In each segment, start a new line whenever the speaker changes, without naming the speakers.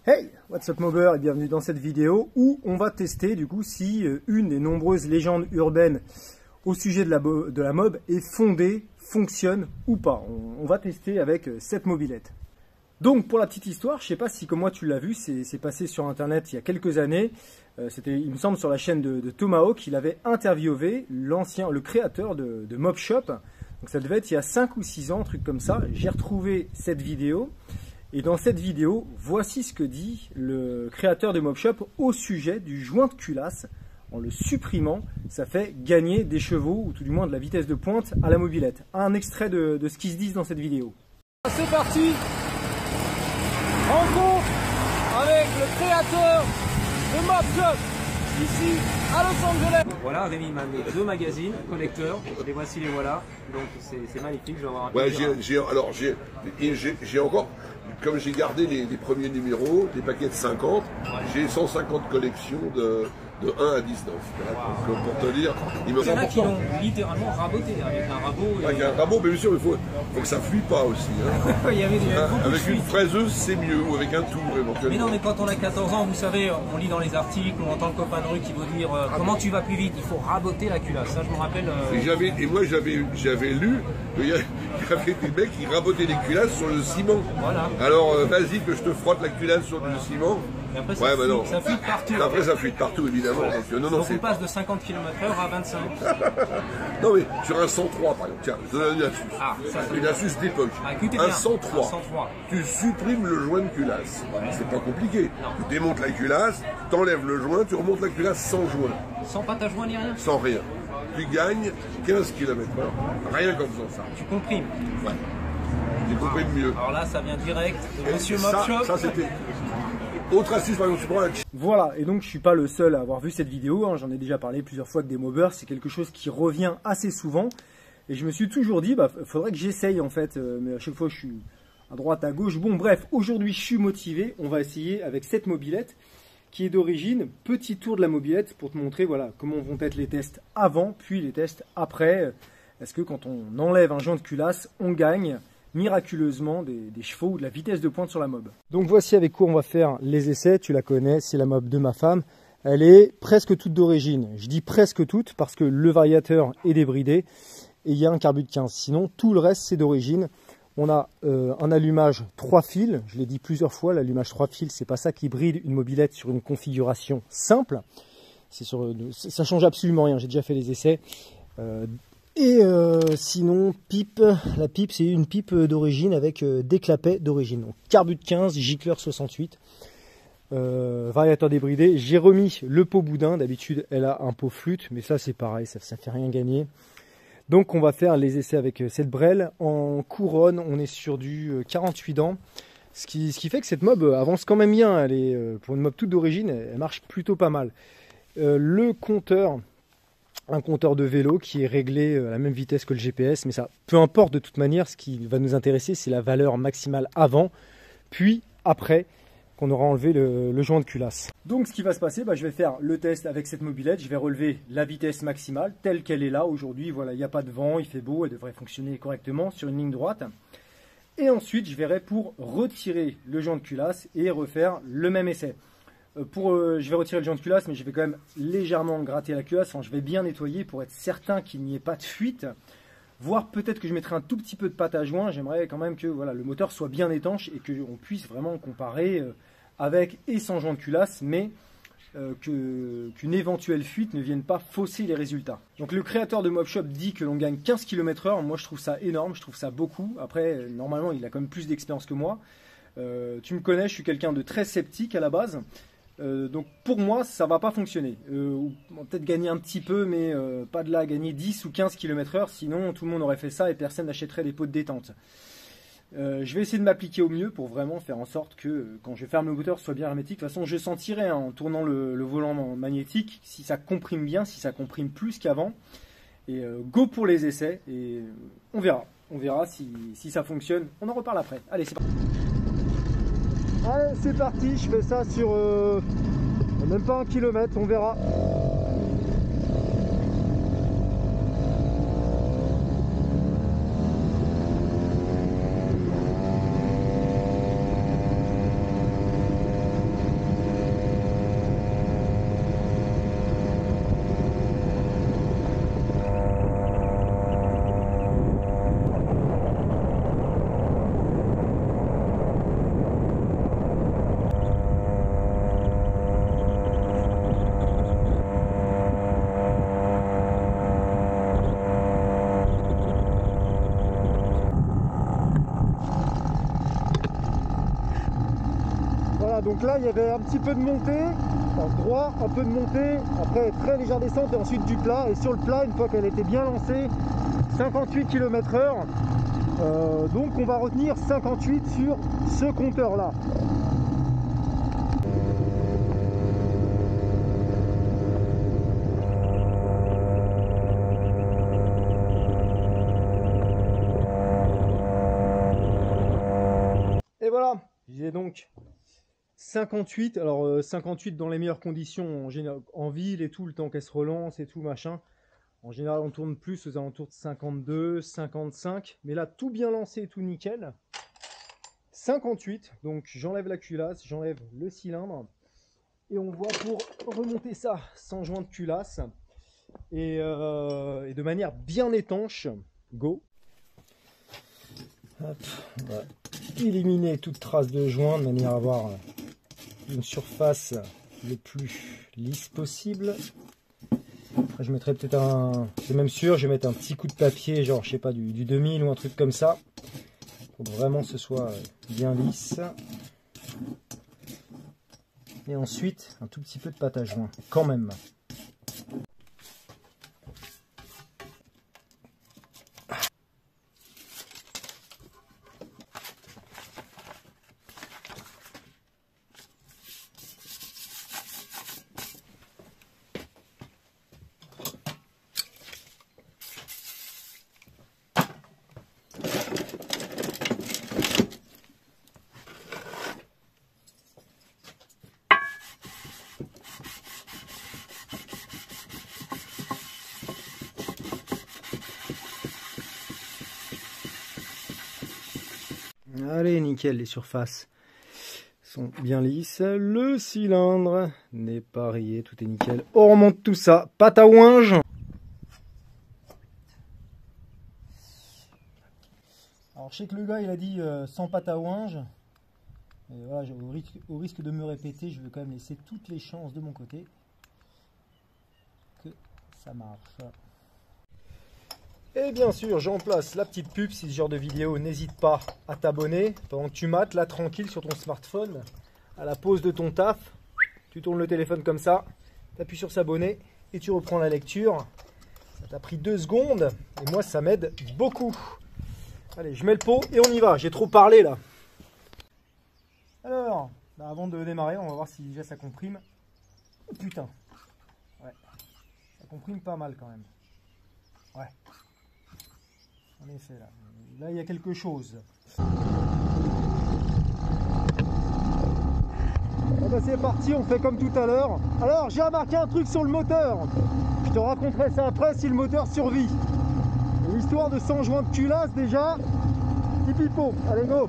Hey, what's up mober et bienvenue dans cette vidéo où on va tester du coup si une des nombreuses légendes urbaines au sujet de la mob est fondée, fonctionne ou pas. On va tester avec cette mobilette. Donc pour la petite histoire, je sais pas si comme moi tu l'as vu, c'est passé sur internet il y a quelques années. C'était, il me semble, sur la chaîne de Tomahawk, il avait interviewé le créateur de Mob Shop. Donc ça devait être il y a 5 ou 6 ans, un truc comme ça. J'ai retrouvé cette vidéo. Et dans cette vidéo, voici ce que dit le créateur de Mob Shop au sujet du joint de culasse. En le supprimant, ça fait gagner des chevaux, ou tout du moins de la vitesse de pointe à la mobilette. Un extrait de ce qui se dit dans cette vidéo.
C'est parti! Rencontre avec le créateur de Mob Shop, ici à Los Angeles.
Voilà, Rémi m'a amené 2 magazines collecteurs, les voici, les voilà, donc c'est magnifique, je vais avoir un
Ouais,
plaisir.
j'ai encore, comme j'ai gardé les premiers numéros, des paquets de 50, j'ai 150 collections de 1 à 19.
Wow.
Donc, pour te dire, il me
Il y en a qui
important.
l'ont littéralement raboté avec un rabot.
Avec un rabot, mais bien sûr, il faut que ça fuit pas aussi. Hein.
Il y avait beaucoup de
Avec une
fuites.
fraiseuse, c'est mieux, ou avec un tour éventuellement.
Mais non, mais quand on a 14 ans, vous savez, on lit dans les articles, on entend le copain de rue qui veut dire comment tu vas plus vite, il faut raboter la culasse. Ça, je me rappelle.
Et moi, j'avais lu qu'il y avait des mecs qui rabotaient les culasses sur le ciment.
Voilà.
Alors, vas-y, que je te frotte la culasse sur du ciment.
Et après, ça fuite partout.
Après, ça fuite partout, évidemment.
Donc, on passe de 50 km/h à 25.
Non, mais sur un 103, par exemple. Tiens, je te donne une astuce.
Ah, ça,
une astuce d'époque.
Ah, écoutez
un
bien.
103.
Un 103.
Tu supprimes le joint de culasse. C'est pas compliqué.
Non.
Tu démontes la culasse, t'enlèves le joint, tu remontes la culasse sans joint.
Sans pâte à joint ni rien.
Sans rien. Tu gagnes 15 km/h. Rien qu'en faisant ça.
Tu comprimes.
Ouais. Tu comprimes mieux.
Alors là, ça vient direct de Monsieur
Et
Mob Shop.
ça c'était. Autre astuce, par exemple, tu prends un.
Voilà, et donc je suis pas le seul à avoir vu cette vidéo, hein, j'en ai déjà parlé plusieurs fois que des mobbers, c'est quelque chose qui revient assez souvent. Et je me suis toujours dit, faudrait que j'essaye en fait, mais à chaque fois je suis à droite, à gauche. Bon bref, aujourd'hui je suis motivé, on va essayer avec cette mobilette qui est d'origine. Petit tour de la mobilette pour te montrer voilà, comment vont être les tests avant, puis les tests après. Est-ce que quand on enlève un joint de culasse, on gagne miraculeusement des chevaux ou de la vitesse de pointe sur la mob. Donc voici avec quoi on va faire les essais. Tu la connais, c'est la mob de ma femme. Elle est presque toute d'origine. Je dis presque toute parce que le variateur est débridé et il y a un carbu de 15. Sinon, tout le reste, c'est d'origine. On a un allumage 3 fils. Je l'ai dit plusieurs fois, l'allumage 3 fils, c'est pas ça qui bride une mobilette sur une configuration simple. Ça change absolument rien. J'ai déjà fait les essais. Sinon, pipe, la pipe c'est une pipe d'origine avec des clapets d'origine. Donc carbu de 15, gicleur 68, variateur débridé. J'ai remis le pot boudin, d'habitude elle a un pot flûte, mais ça c'est pareil, ça fait rien gagner. Donc on va faire les essais avec cette brelle. En couronne, on est sur du 48 dents, ce qui fait que cette mob avance quand même bien. Elle est, pour une mob toute d'origine, elle marche plutôt pas mal. Le compteur... Un compteur de vélo qui est réglé à la même vitesse que le GPS, mais ça, peu importe de toute manière, ce qui va nous intéresser, c'est la valeur maximale avant, puis après, qu'on aura enlevé le joint de culasse. Donc ce qui va se passer, je vais faire le test avec cette mobilette, je vais relever la vitesse maximale, telle qu'elle est là aujourd'hui, voilà, il n'y a pas de vent, il fait beau, elle devrait fonctionner correctement sur une ligne droite. Et ensuite, je verrai pour retirer le joint de culasse et refaire le même essai. Je vais retirer le joint de culasse, mais je vais quand même légèrement gratter la culasse. Enfin, je vais bien nettoyer pour être certain qu'il n'y ait pas de fuite. Voire peut-être que je mettrai un tout petit peu de pâte à joint. J'aimerais quand même que voilà, le moteur soit bien étanche et qu'on puisse vraiment comparer avec et sans joint de culasse, mais qu'une éventuelle fuite ne vienne pas fausser les résultats. Donc le créateur de Mob Shop dit que l'on gagne 15 km/h. Moi, je trouve ça énorme, je trouve ça beaucoup. Après, normalement, il a quand même plus d'expérience que moi. Tu me connais, je suis quelqu'un de très sceptique à la base. Donc pour moi ça va pas fonctionner, on va peut-être gagner un petit peu mais pas de là à gagner 10 ou 15 km/h, sinon tout le monde aurait fait ça et personne n'achèterait des pots de détente. Je vais essayer de m'appliquer au mieux pour vraiment faire en sorte que quand je ferme le moteur ce soit bien hermétique. De toute façon je sentirai en tournant le volant magnétique si ça comprime bien, si ça comprime plus qu'avant. Et go pour les essais et on verra si ça fonctionne, on en reparle après. Allez c'est parti. Allez, c'est parti, je fais ça sur même pas 1 kilomètre, on verra. Voilà, donc là il y avait un petit peu de montée, enfin, droit, un peu de montée, après très légère descente et ensuite du plat. Et sur le plat, une fois qu'elle était bien lancée, 58 km/h. Donc on va retenir 58 sur ce compteur là. Et voilà, j'ai donc 58, alors 58 dans les meilleures conditions, en ville et tout, le temps qu'elle se relance et tout machin. En général, on tourne plus aux alentours de 52, 55. Mais là, tout bien lancé, tout nickel. 58. Donc, j'enlève la culasse, j'enlève le cylindre. Et on voit pour remonter ça sans joint de culasse. Et de manière bien étanche. Go. Hop, on va éliminer toute trace de joint de manière à avoir une surface le plus lisse possible. Après, je mettrai peut-être un... C'est même sûr, je vais mettre un petit coup de papier, genre, je sais pas, du 2000 ou un truc comme ça. Pour que vraiment ce soit bien lisse. Et ensuite, un tout petit peu de pâte à joint, quand même. Allez, nickel, les surfaces sont bien lisses. Le cylindre n'est pas rayé, tout est nickel. On remonte tout ça, pâte à ouinge. Alors je sais que le gars il a dit sans pâte à ouinge. Et voilà, au risque de me répéter, je vais quand même laisser toutes les chances de mon côté que ça marche. Et bien sûr, j'en place la petite pub. Si ce genre de vidéo, n'hésite pas à t'abonner. Pendant que tu mates, là, tranquille, sur ton smartphone, à la pause de ton taf, tu tournes le téléphone comme ça, tu appuies sur s'abonner et tu reprends la lecture. Ça t'a pris 2 secondes et moi, ça m'aide beaucoup. Allez, je mets le pot et on y va. J'ai trop parlé, là. Alors, avant de démarrer, on va voir si déjà ça comprime. Oh, putain. Ouais. Ça comprime pas mal, quand même. Ouais. En effet, là il y a quelque chose. Ah bah c'est parti, on fait comme tout à l'heure. Alors j'ai remarqué un truc sur le moteur. Je te raconterai ça après si le moteur survit. L'histoire de 100 joints de culasse déjà. Petit pipeau, allez go.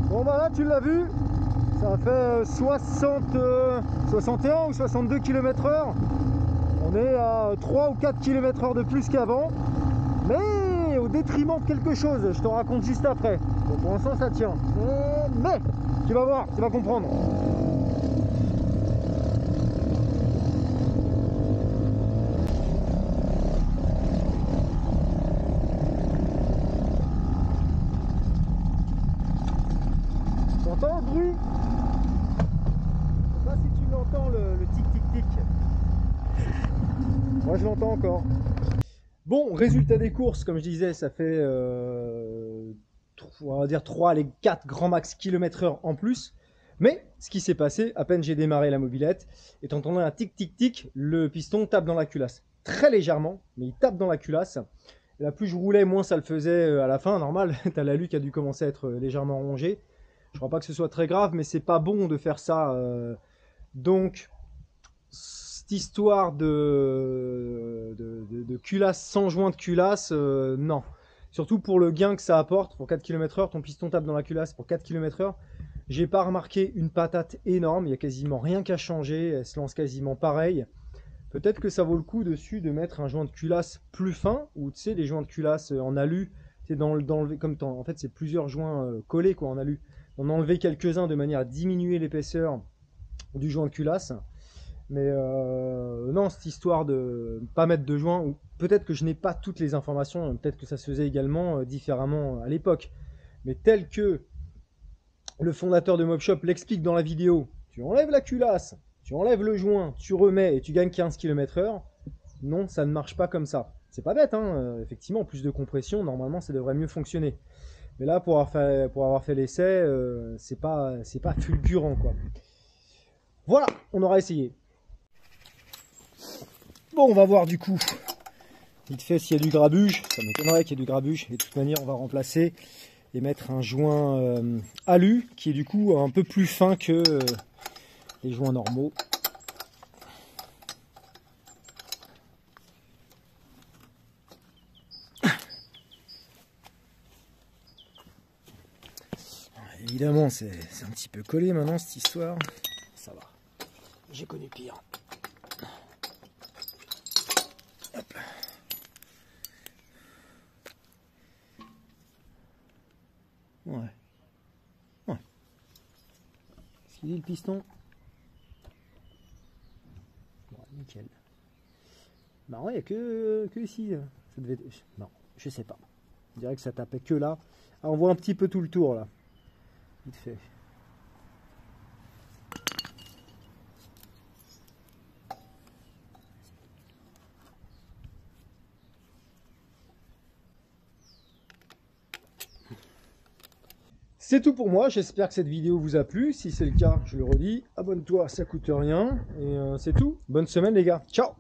Bon bah là tu l'as vu, ça fait 61 ou 62 km/h. On est à 3 ou 4 km/h de plus qu'avant, mais au détriment de quelque chose, je te raconte juste après. Bon, pour l'instant ça tient, mais tu vas voir, tu vas comprendre. T'entends le bruit? Je sais pas si tu l'entends, le tic tic tic. Moi je l'entends encore. Bon, résultat des courses, comme je disais, ça fait on va dire 3, les 4 grands max km/h en plus. Mais ce qui s'est passé, à peine j'ai démarré la mobilette, et t'entendais un tic tic tic, le piston tape dans la culasse. Très légèrement, mais il tape dans la culasse. Et là, plus je roulais, moins ça le faisait à la fin, normal. Tu as l'alu qui a dû commencer à être légèrement rongé. Je crois pas que ce soit très grave, mais c'est pas bon de faire ça. Donc, cette histoire de culasse sans joint de culasse, non. Surtout pour le gain que ça apporte, pour 4 km/h, ton piston tape dans la culasse pour 4 km/h. J'ai pas remarqué une patate énorme, il n'y a quasiment rien qu'à changer, elle se lance quasiment pareil. Peut-être que ça vaut le coup dessus de mettre un joint de culasse plus fin, ou tu sais, les joints de culasse en alu, c'est d'enlever, comme en fait c'est plusieurs joints collés quoi, en alu, d'en enlever quelques-uns de manière à diminuer l'épaisseur du joint de culasse. Mais non, cette histoire de ne pas mettre de joint, ou peut-être que je n'ai pas toutes les informations, peut-être que ça se faisait également différemment à l'époque. Mais tel que le fondateur de Mobshop l'explique dans la vidéo, tu enlèves la culasse, tu enlèves le joint, tu remets et tu gagnes 15 km/h, non, ça ne marche pas comme ça. C'est pas bête, hein, effectivement, plus de compression, normalement ça devrait mieux fonctionner. Mais là, pour avoir fait l'essai, c'est pas fulgurant, quoi. Voilà, on aura essayé. Bon, on va voir du coup, vite fait, s'il y a du grabuge. Ça m'étonnerait qu'il y ait du grabuge. Et de toute manière, on va remplacer et mettre un joint alu qui est du coup un peu plus fin que les joints normaux. Évidemment, c'est un petit peu collé maintenant cette histoire. Ça va, j'ai connu pire. Hop. Ouais. Ouais. Qu'est-ce qu'il dit le piston? Ouais, nickel. Non, il n'y a que ici. Ça devait... Non, je sais pas. Je dirais que ça tapait que là. Ah, on voit un petit peu tout le tour là. Vite fait. C'est tout pour moi, j'espère que cette vidéo vous a plu. Si c'est le cas, je le redis, abonne-toi, ça coûte rien. Et c'est tout. Bonne semaine les gars, ciao!